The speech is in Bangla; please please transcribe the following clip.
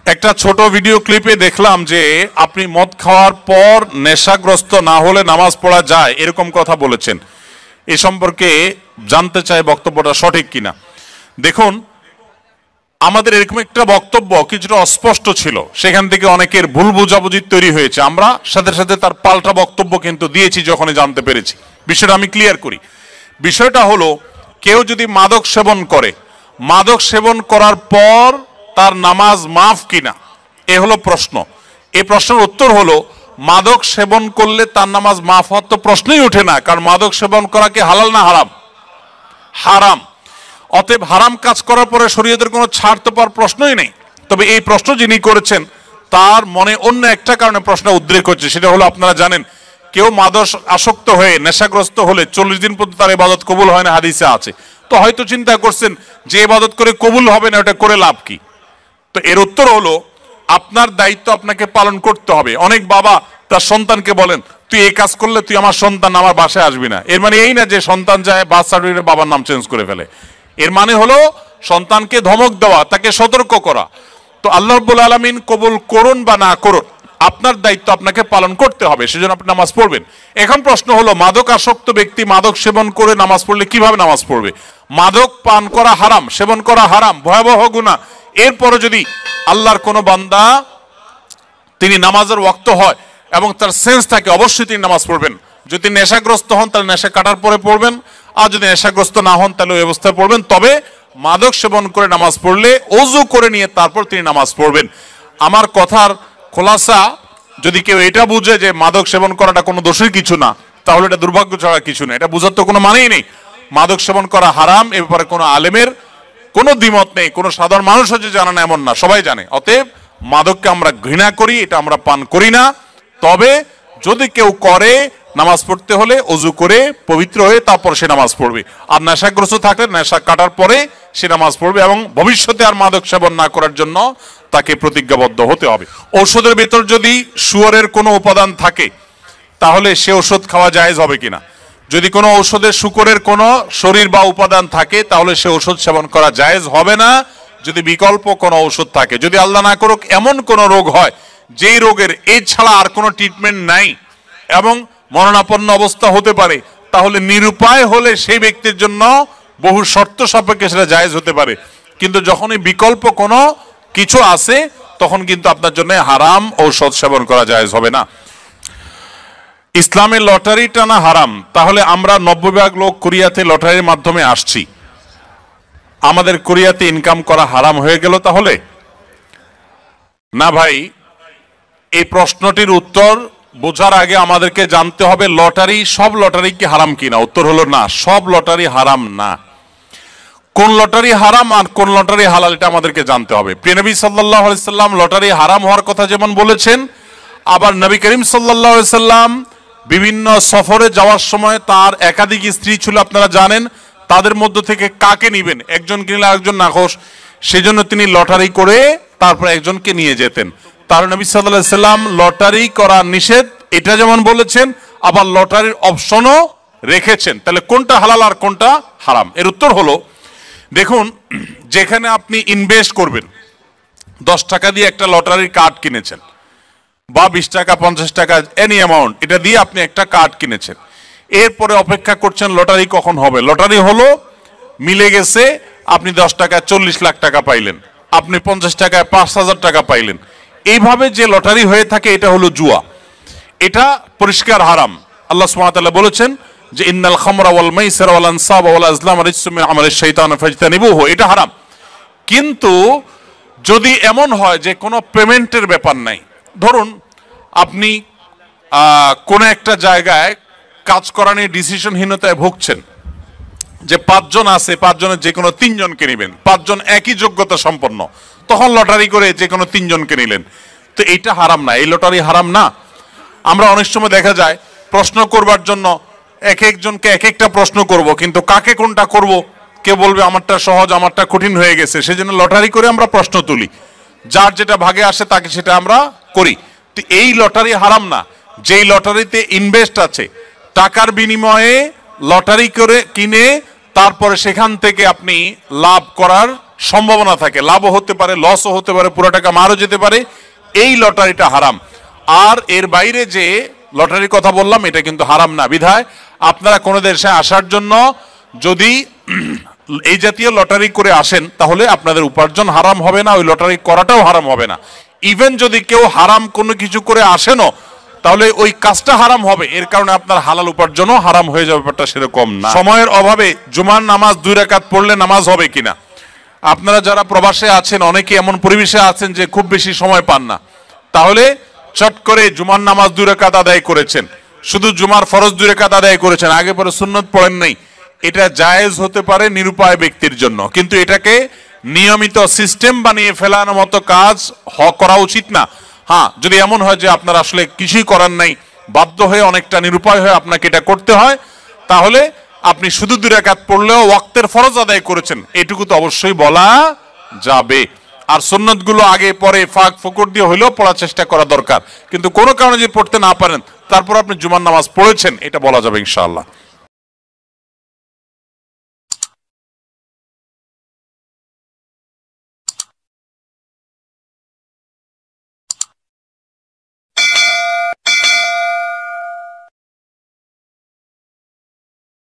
একটা ছোট ভিডিও ক্লিপে দেখলাম যে আপনি মদ খাওয়ার পর নেশাগ্রস্ত না হলে নামাজ পড়া যায় এরকম কথা বলেছেন। এ সম্পর্কে জানতে চাই বক্তব্যটা সঠিক কিনা। দেখুন, আমাদের এরকম একটা বক্তব্য কিছুটা অস্পষ্ট ছিল, সেখান থেকে অনেকের ভুল বোঝাবুঝি তৈরি হয়েছে। আমরা সাথে সাথে তার পাল্টা বক্তব্য কিন্তু দিয়েছি যখনই জানতে পেরেছি। বিষয়টা আমি ক্লিয়ার করি। বিষয়টা হলো, কেউ যদি মাদক সেবন করে, মাদক সেবন করার পর তার নামাজ মাফ কিনা, এ হলো প্রশ্ন। এই প্রশ্নের উত্তর হলো, মাদক সেবন করলে তার নামাজ মাফ হওয়ার তো প্রশ্নই ওঠে না, কারণ মাদক সেবন করা কি হালাল না হারাম? হারাম। অতএব হারাম কাজ করার পরে শরীয়তের কোনো ছাড় তো পাওয়ার প্রশ্নই নেই। তবে এই প্রশ্ন যিনি করেছেন তার মনে অন্য একটা কারণে প্রশ্ন উদ্রেক হচ্ছে। সেটা হলো, আপনারা জানেন কেউ মাদক আসক্ত হয়ে নেশাগ্রস্ত হলে 40 দিন পর্যন্ত তার ইবাদত কবুল হয় না, হাদিসে আছে। তো হয়তো চিন্তা করছেন যে ইবাদত করে কবুল হবে না, ওটা করে লাভ কি? তো এর উত্তর হলো, আপনার দায়িত্ব আপনাকে পালন করতে হবে। অনেক বাবা তার সন্তানকে বলেন, তুই এই কাজ করলে তুই আমার সন্তান আমার বাসায় আসবি না। এর মানে এই না যে সন্তান যায় বার্থ সার্টিফিকেটে বাবার নাম চেঞ্জ করে ফেলে। এর মানে হলো সন্তানকে ধমক দেওয়া, তাকে সতর্ক করা। তো আল্লাহ রাব্বুল আলামিন কবুল করুন বা না করুন, আপনার দায়িত্ব আপনাকে পালন করতে হবে, সেজন্য আপনি নামাজ পড়বেন। এখন প্রশ্ন হলো, মাদক আসক্ত ব্যক্তি মাদক সেবন করে নামাজ পড়লে কিভাবে নামাজ পড়বে? মাদক পান করা হারাম, সেবন করা হারাম, ভয়াবহ গুনাহ। এরপরে যদি আল্লাহর কোনো বান্দা তিনি নামাজের ওয়াক্ত হয় এবং তার সেন্স থাকে, অবশ্যই তিনি নামাজ পড়বেন। যদি নেশাগ্রস্ত হন তাহলে নেশা কাটার পরে পড়বেন, আর যদি নেশাগ্রস্ত না হন তাহলে ওই অবস্থায় পড়বেন। তবে মাদক সেবন করে নামাজ পড়লে ওযু করে নিয়ে তারপর তিনি নামাজ পড়বেন। আমার কথার খোলাসা, যদি কেউ এটা বুঝে যে মাদক সেবন করাটা কোনো দোষের কিছু না, তাহলে এটা দুর্ভাগ্য ছাড়া কিছু না। এটা বুঝার তো কোনো মানেই নেই। মাদক সেবন করা হারাম, এ ব্যাপারে কোনো আলেমের কোনো দ্বিমত নেই, কোনো সাধারণ মানুষও যে জানে না এমন না, সবাই জানে। অতএব মাদককে আমরা ঘৃণা করি, এটা আমরা পান করি না। তবে যদি কেউ করে, নামাজ পড়তে হলে ওযু করে পবিত্র হয়ে তারপর সে নামাজ পড়বে। আর নেশাগ্রস্ত থাকলে নেশা কাটার পরে সে নামাজ পড়বে এবং ভবিষ্যতে আর মাদক সেবন না করার জন্য তাকে প্রতিজ্ঞাবদ্ধ হতে হবে। ঔষধের ভিতর যদি শুয়োরের কোনো উপাদান থাকে তাহলে সে ওষুধ খাওয়া জায়েজ হবে কিনা? যদি কোনো ঔষধে শূকরের কোনো শরীর বা উপাদান থাকে তাহলে সে ওষুধ সেবন করা জায়েজ হবে না, যদি বিকল্প কোনো ঔষধ থাকে। যদি আল্লাহ না করুক এমন কোনো রোগ হয় যেই রোগের এই ছাড়া আর কোনো ট্রিটমেন্ট নাই এবং মরণাপন্ন অবস্থা হতে পারে, তাহলে নিরুপায় হলে সেই ব্যক্তির জন্য বহু শর্ত সাপেক্ষে সেটা জায়েজ হতে পারে। কিন্তু যখনই বিকল্প কোনো কিছু আছে তখন কিন্তু আপনার জন্য হারাম ঔষধ সেবন করা জায়েজ হবে না। ইসলামে লটারি টানা হারাম, তাহলে আমরা 90% লোক কোরিয়াতে লটারির মাধ্যমে আসছি, আমাদের কোরিয়াতে ইনকাম করা হারাম হয়ে গেল তাহলে? না ভাই, এই প্রশ্নটির উত্তর বোঝার আগে আমাদেরকে জানতে হবে লটারি, সব লটারি কি হারাম কিনা। উত্তর হলো না, সব লটারি হারাম না। কোন লটারি হারাম আর কোন লটারি হালাল এটা আমাদেরকে জানতে হবে। প্রিয় নবী সাল্লাল্লাহু আলাইহি সাল্লাম লটারি হারাম হওয়ার কথা যেমন বলেছেন, আবার নবী করিম সাল্লাল্লাহু আলাইহি সাল্লাম বিভিন্ন সফরে যাওয়ার সময় তার একাধিক স্ত্রী ছিল, আপনারা জানেন। তাদের মধ্য থেকে কাকে নিবেন, একজন কিনলে আরেকজন নাখোশ, সেজন্য তিনি লটারি করে তারপর একজনকে নিয়ে যেতেন। তার নবী সাল্লাল্লাহু আলাইহি সাল্লাম লটারি করা নিষেধ এটা যেমন বলেছেন, আবার লটারির অপশনও রেখেছেন। তাহলে কোনটা হালাল আর কোনটা হারাম? এর উত্তর হলো, দেখুন, যেখানে আপনি ইনভেস্ট করবেন, 10 টাকা দিয়ে একটা লটারির কার্ড কিনেছেন বা 20 টাকা 50 টাকা এনি অ্যামাউন্ট, এটা দিয়ে আপনি একটা কার্ড কিনেছেন, এরপরে অপেক্ষা করছেন লটারি কখন হবে। লটারি হলো, মিলে গেছে, আপনি 10 টাকায় 40 লাখ টাকা পাইলেন, আপনি 50 টাকায় 5,000 টাকা পাইলেন। এইভাবে যে লটারি হয়ে থাকে এটা হলো জুয়া, এটা পরিষ্কার হারাম। আল্লাহ সুবহানাহু ওয়া তাআলা বলেছেন যে ইন্নাল খামরা ওয়াল মাইসিরা ওয়াল আনসাবা ওয়াল আজলাম রিজসুম মিন আমালিশ শাইতানি ফাজতানিবুহু, এটা হারাম। কিন্তু যদি এমন হয় যে কোনো পেমেন্টের ব্যাপার নাই, ধরুন আপনি কোনো একটা জায়গায় কাজ করা নিয়ে ডিসিশনহীনতায় ভুগছেন, যে 5 জন আছে, 5 জনের যে কোনো 3 জনকে নেবেন, 5 জন একই যোগ্যতা সম্পন্ন, তখন লটারি করে যে কোনো 3 জনকে নিলেন, তো এইটা হারাম না, এই লটারি হারাম না। আমরা অনেক সময় দেখা যায় প্রশ্ন করবার জন্য এক একজনকে এক একটা প্রশ্ন করব, কিন্তু কাকে কোনটা করব, কে বলবে আমারটা সহজ আমারটা কঠিন হয়ে গেছে, সেজন্য লটারি করে আমরা প্রশ্ন তুলি, যার যেটা ভাগে আসে তাকে সেটা আমরা করি। তো এই লটারি হারাম না। যেই লটারিতে ইনভেস্ট আছে, টাকার বিনিময়ে লটারি করে কিনে তারপরে সেখান থেকে আপনি লাভ করার সম্ভাবনা থাকে, লাভও হতে পারে, লসও হতে পারে, পুরো টাকা মারও যেতে পারে, এই লটারিটা হারাম। আর এর বাইরে যে লটারির কথা বললাম এটা কিন্তু হারাম না। বিধায় আপনারা কোনো দেশে আসার জন্য যদি এই জাতীয় লটারি করে আসেন তাহলে আপনাদের উপার্জন হারাম হবে না, ওই লটারি করাটাও হারাম হবে না। ইভেন যদি কেউ হারাম কোনো কিছু করে আসেনও তাহলে ওই কাজটা হারাম হবে, এর কারণে আপনার হালাল উপার্জনও হারাম হয়ে যাবে, ব্যাপারটা সেরকম না। সময়ের অভাবে জুমার নামাজ 2 রাকাত পড়লে নামাজ হবে কিনা, আপনারা যারা প্রবাসে আছেন অনেকে এমন পরিবেশে আছেন যে খুব বেশি সময় পান না, তাহলে চট করে জুমার নামাজ 2 রাকাত আদায় করেছেন, শুধু জুমার ফরজ 2 রাকাত আদায় করেছেন, আগে পরে সুন্নত পড়েন নাই, এটা জায়েজ হতে পারে নিরুপায় ব্যক্তির জন্য, কিন্তু এটাকে নিয়মিত সিস্টেম বানিয়ে ফেলানোর মতো কাজ করা উচিত না। হ্যাঁ, যদি এমন হয় যে আপনার আসলে কিছুই করার নাই, বাধ্য হয়ে অনেকটা নিরুপায় হয়ে আপনাকে এটা করতে হয়, তাহলে আপনি শুধু 2 রাকাত পড়লেও ওয়াক্তের ফরজ আদায় করেছেন, এটুকু তো অবশ্যই বলা যাবে। আর সুন্নতগুলো আগে পরে ফাঁক ফকর দিয়ে হইলেও পড়ার চেষ্টা করা দরকার, কিন্তু কোনো কারণে যদি পড়তে না পারেন তারপর আপনি জুমার নামাজ পড়েছেন এটা বলা যাবে ইনশাআল্লাহ।